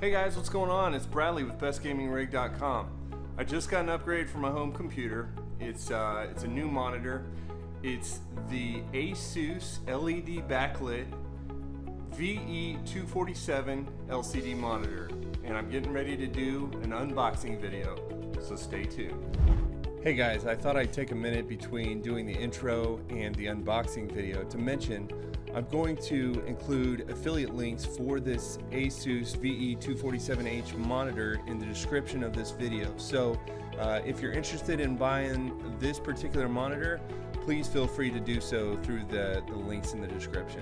Hey guys, what's going on? It's Bradley with bestgamingrig.com. I just got an upgrade for my home computer. It's a new monitor. It's the ASUS LED backlit VE247 LCD monitor, and I'm getting ready to do an unboxing video, so stay tuned. Hey guys, I thought I'd take a minute between doing the intro and the unboxing video to mention I'm going to include affiliate links for this ASUS VE247H monitor in the description of this video. So if you're interested in buying this particular monitor, please feel free to do so through the links in the description.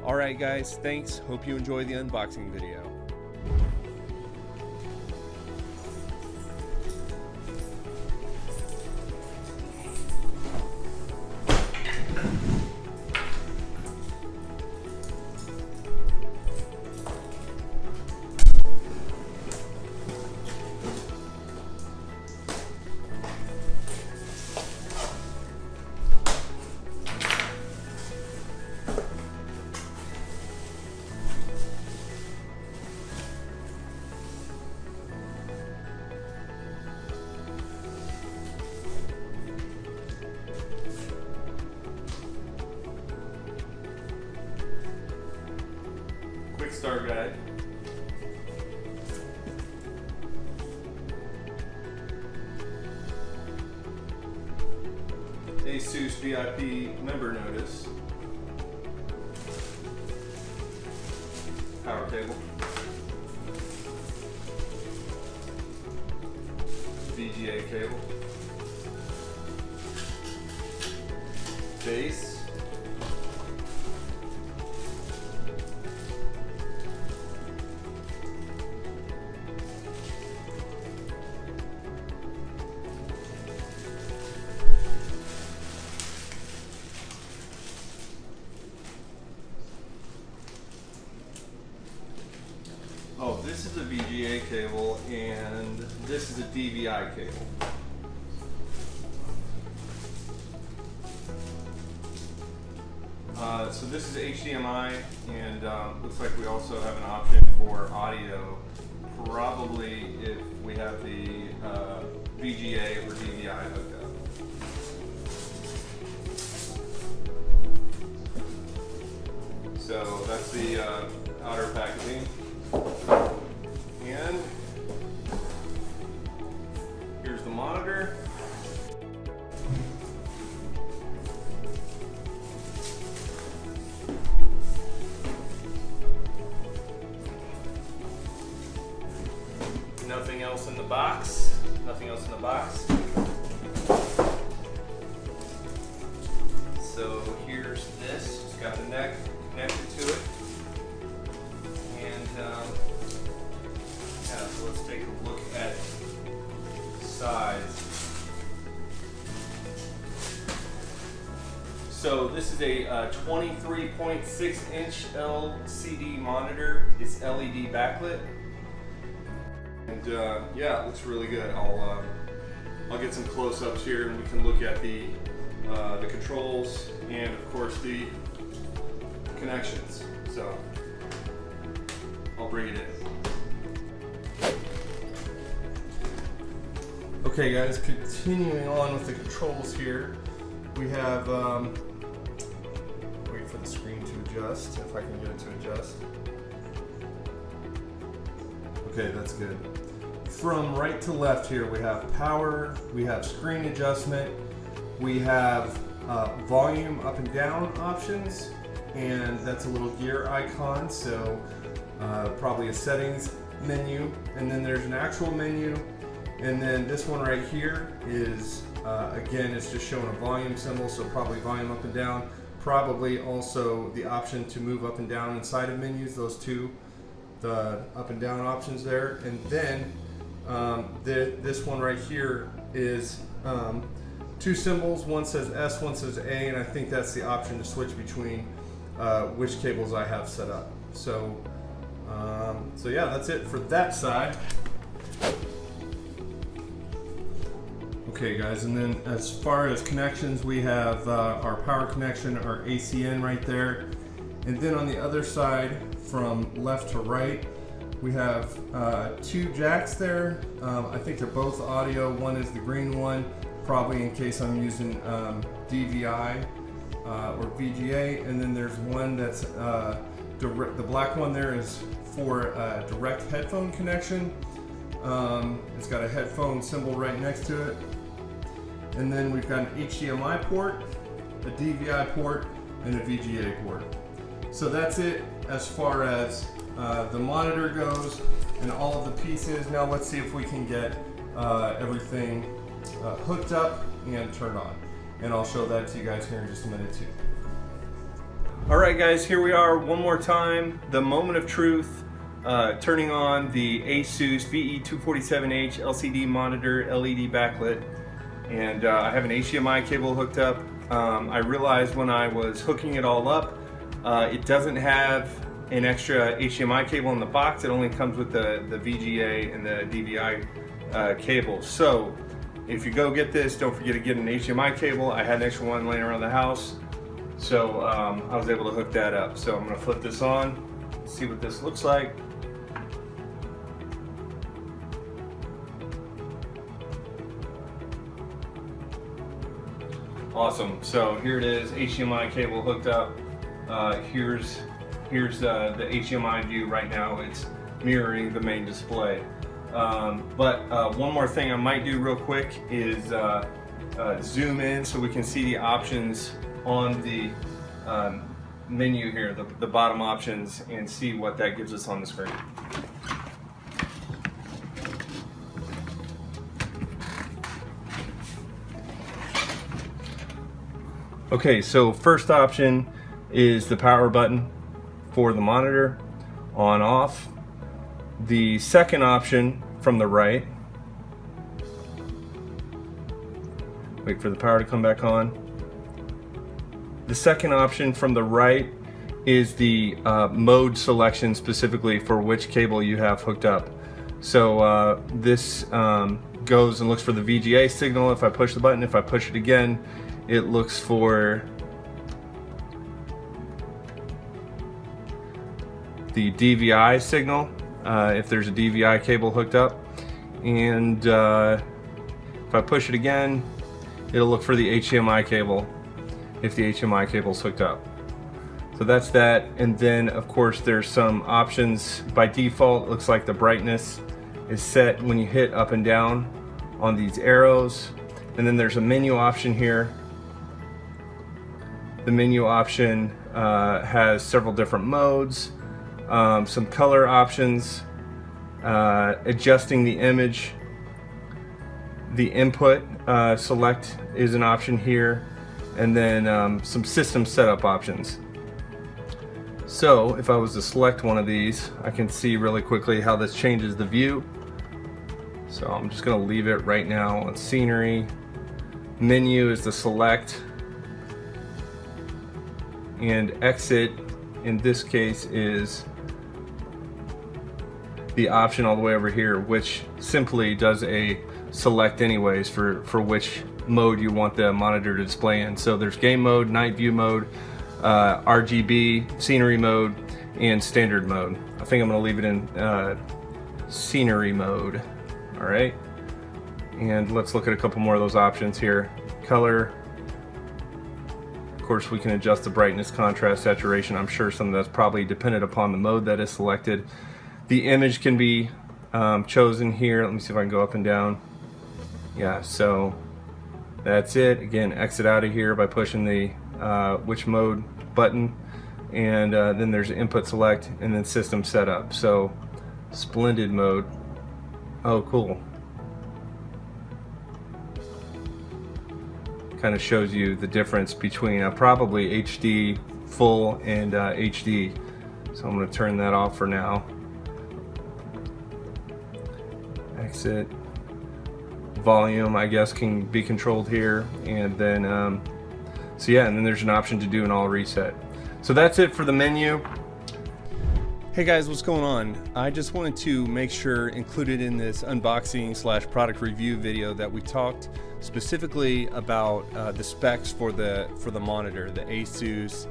Alright guys, thanks. Hope you enjoy the unboxing video. Quick start guide. ASUS VIP member notice. Power cable. VGA cable. Base. Oh, this is a VGA cable and this is a DVI cable. So this is HDMI, and looks like we also have an option for audio, probably if we have the VGA or DVI hooked up. So that's the outer packaging. And here's the monitor. Nothing else in the box. Nothing else in the box. So here's this. It's got the neck connected to it. And yeah, so let's take a look at size. So this is a 23.6 inch LCD monitor. It's LED backlit. And yeah, it looks really good. I'll get some close-ups here, and we can look at the controls and of course the connections. So I'll bring it in. Okay guys, continuing on with the controls here, we have, wait for the screen to adjust, if I can get it to adjust. Okay, that's good. From right to left here, we have power, we have screen adjustment, we have volume up and down options, and that's a little gear icon, so probably a settings menu, and then there's an actual menu, and then this one right here is again, it's just showing a volume symbol, so probably volume up and down, probably also the option to move up and down inside of menus, those two, the up and down options there. And then this one right here is two symbols, one says S, one says A, and I think that's the option to switch between which cables I have set up. So so yeah, that's it for that side. Okay guys, and then as far as connections, we have our power connection, our ACN right there, and then on the other side from left to right, We have 2 jacks there. I think they're both audio. One is the green one, probably in case I'm using DVI or VGA, and then there's one that's the black one there is for direct headphone connection. It's got a headphone symbol right next to it. And then we've got an HDMI port, a DVI port, and a VGA port. So that's it as far as the monitor goes and all of the pieces. Now let's see if we can get everything hooked up and turned on. And I'll show that to you guys here in just a minute too. All right guys, here we are one more time. The moment of truth. Turning on the ASUS VE247H LCD monitor LED backlit, and I have an HDMI cable hooked up. I realized when I was hooking it all up, it doesn't have an extra HDMI cable in the box. It only comes with the VGA and the DVI cables. So if you go get this, don't forget to get an HDMI cable. I had an extra one laying around the house, so I was able to hook that up. So I'm going to flip this on, see what this looks like. Awesome. So here it is, HDMI cable hooked up. Here's the HDMI view right now. It's mirroring the main display. But one more thing I might do real quick is zoom in so we can see the options on the menu here, the bottom options, and see what that gives us on the screen. Okay, so first option is the power button for the monitor, on off. The second option from the right, wait for the power to come back on. The second option from the right is the mode selection, specifically for which cable you have hooked up. So this goes and looks for the VGA signal if I push the button. If I push it again, it looks for the DVI signal, if there's a DVI cable hooked up. And if I push it again, it'll look for the HDMI cable if the HDMI cable is hooked up. So that's that. And then of course there's some options. By default, it looks like the brightness is set when you hit up and down on these arrows. And then there's a menu option here. The menu option has several different modes, some color options, adjusting the image. The input select is an option here, and then some system setup options. So if I was to select one of these, I can see really quickly how this changes the view. So I'm just going to leave it right now on scenery. Menu is the select. And exit, in this case, is the option all the way over here, which simply does a select anyways for which mode you want the monitor to display in. So there's game mode, night view mode, RGB, scenery mode, and standard mode. I think I'm going to leave it in scenery mode. All right, and let's look at a couple more of those options here. Color. Of course, we can adjust the brightness, contrast, saturation. I'm sure some of that's probably dependent upon the mode that is selected. The image can be chosen here. Let me see if I can go up and down. Yeah, so that's it. Again, exit out of here by pushing the which mode button, and then there's input select and then system setup. So splendid mode. Oh, cool. Kind of shows you the difference between probably HD full and HD. So I'm going to turn that off for now. Exit. Volume, I guess, can be controlled here, and then so yeah, and then there's an option to do an all reset. So that's it for the menu. Hey guys, what's going on? I just wanted to make sure, included in this unboxing / product review video, that we talked specifically about the specs for the monitor, the ASUS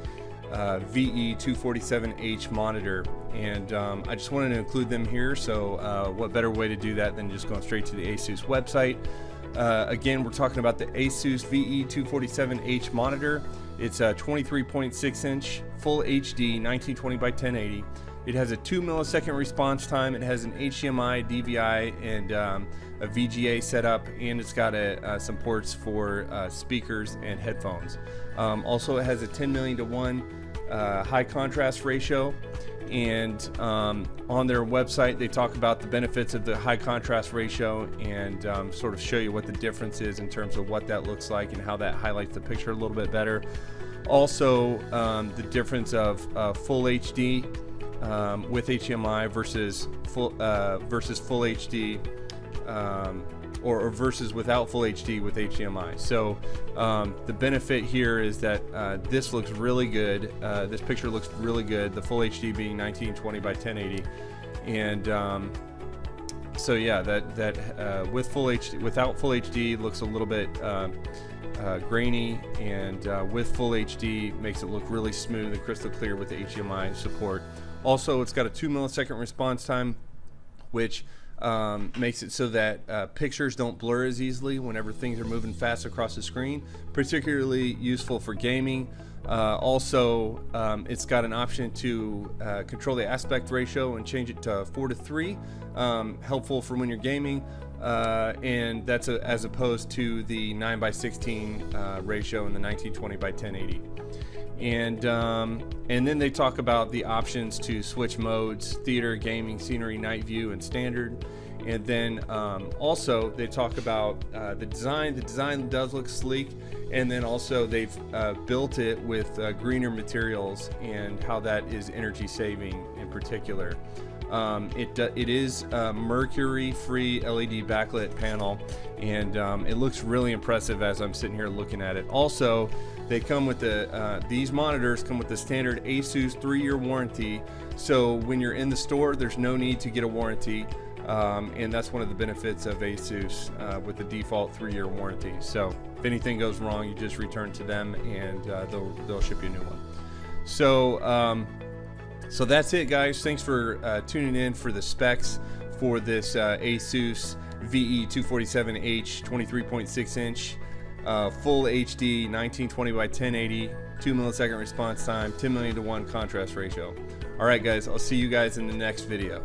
VE247H monitor, and I just wanted to include them here. So what better way to do that than just going straight to the ASUS website. Again, we're talking about the ASUS VE247H monitor. It's a 23.6 inch full HD 1920 by 1080. It has a 2 millisecond response time. It has an HDMI, DVI, and a VGA setup, and it's got some ports for speakers and headphones. Also, it has a 10 million to 1 high contrast ratio, and on their website they talk about the benefits of the high contrast ratio and sort of show you what the difference is in terms of what that looks like and how that highlights the picture a little bit better. Also, the difference of full HD with HDMI versus full HD, or versus without full HD with HDMI. So the benefit here is that this looks really good. This picture looks really good. The full HD being 1920 by 1080, and so yeah, that with full HD, without full HD looks a little bit grainy, and with full HD makes it look really smooth and crystal clear with the HDMI support. Also, it's got a 2 millisecond response time, which makes it so that pictures don't blur as easily whenever things are moving fast across the screen, particularly useful for gaming. Also, it's got an option to control the aspect ratio and change it to 4:3, helpful for when you're gaming, and that's as opposed to the 9:16 ratio in the 1920 by 1080. And then they talk about the options to switch modes: theater, gaming, scenery, night view, and standard. And then also they talk about the design. The design does look sleek, and then also they've built it with greener materials and how that is energy saving in particular. It is a mercury-free LED backlit panel, and it looks really impressive as I'm sitting here looking at it. Also, they come with these monitors come with the standard ASUS 3-year warranty, so when you're in the store, there's no need to get a warranty, and that's one of the benefits of ASUS with the default 3-year warranty. So if anything goes wrong, you just return to them, and they'll ship you a new one. So so that's it, guys. Thanks for tuning in for the specs for this ASUS VE247H 23.6 inch full HD 1920 by 1080, 2 millisecond response time, 10 million to 1 contrast ratio. All right, guys, I'll see you guys in the next video.